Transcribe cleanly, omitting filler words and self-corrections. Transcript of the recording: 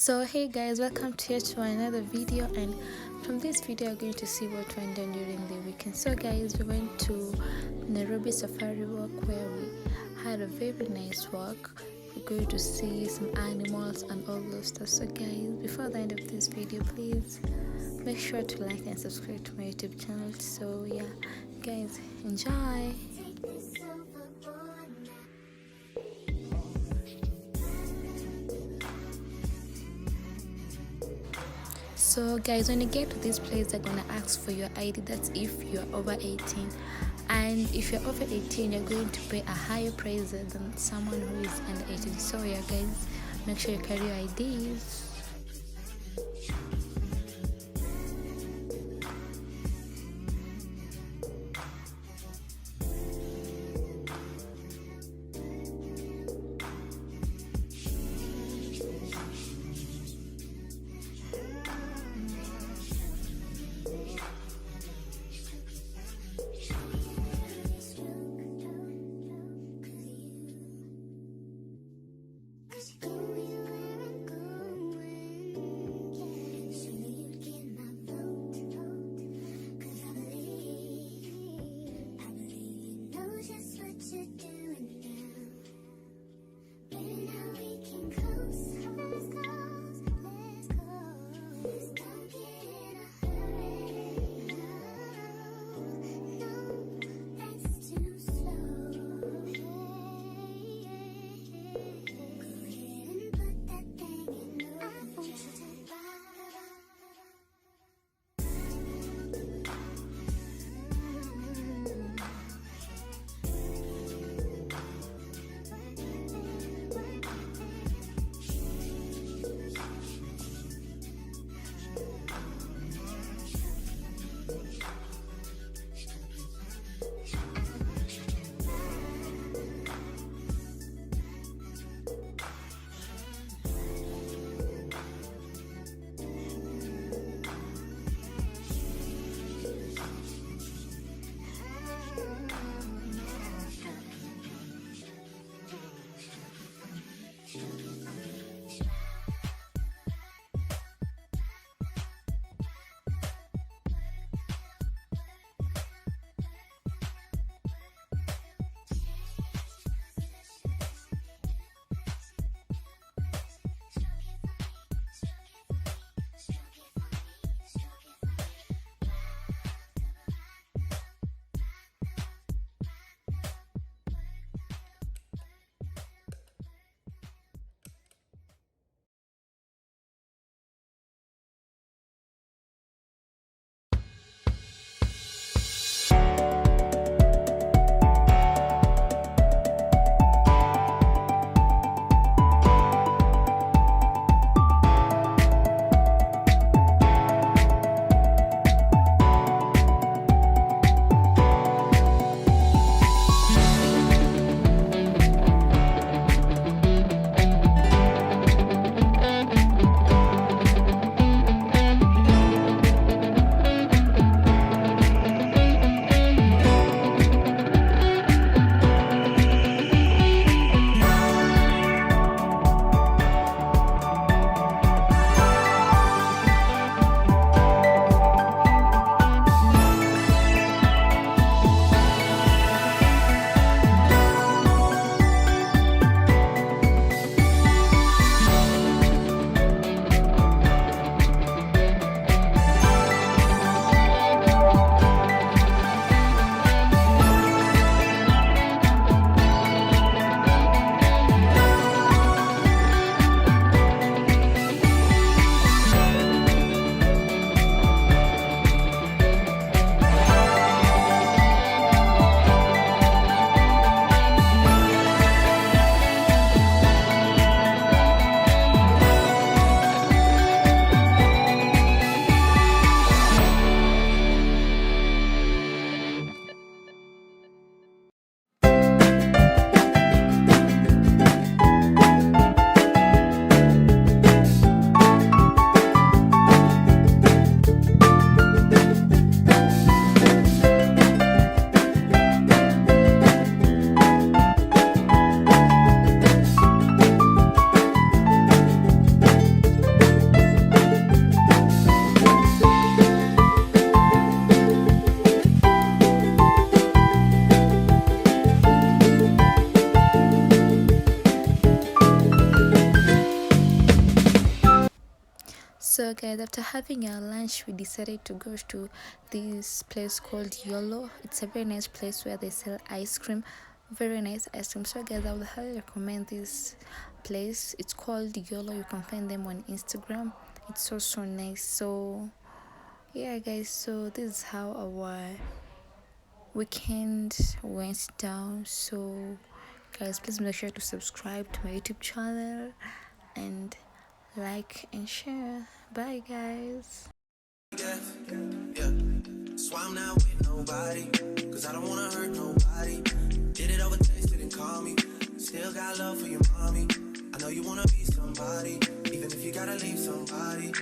So hey guys, welcome here to another video, and from this video you're going to see what went on during the weekend. So guys, we went to Nairobi Safari Walk where we had a very nice walk. We're going to see some animals and all those stuff. So guys, before the end of this video, please make sure to like and subscribe to my YouTube channel. So yeah guys, enjoy. So guys, when you get to this place, they're gonna ask for your ID. That's if you're over 18, and if you're over 18 you're going to pay a higher price than someone who is under 18. So yeah guys, make sure you carry your IDs. So guys, after having our lunch, we decided to go to this place called YOLO. It's a very nice place where they sell ice cream, very nice ice cream. So guys, I would highly recommend this place. It's called YOLO. You can find them on Instagram. It's so nice. So yeah guys, so this is how our weekend went down. So guys, please make sure to subscribe to my YouTube channel and like and share. Bye guys. Yeah. So I'm not with nobody, cause I don't wanna hurt nobody. Did it over text, didn't call me. Still got love for your mommy. I know you wanna be somebody, even if you gotta leave somebody.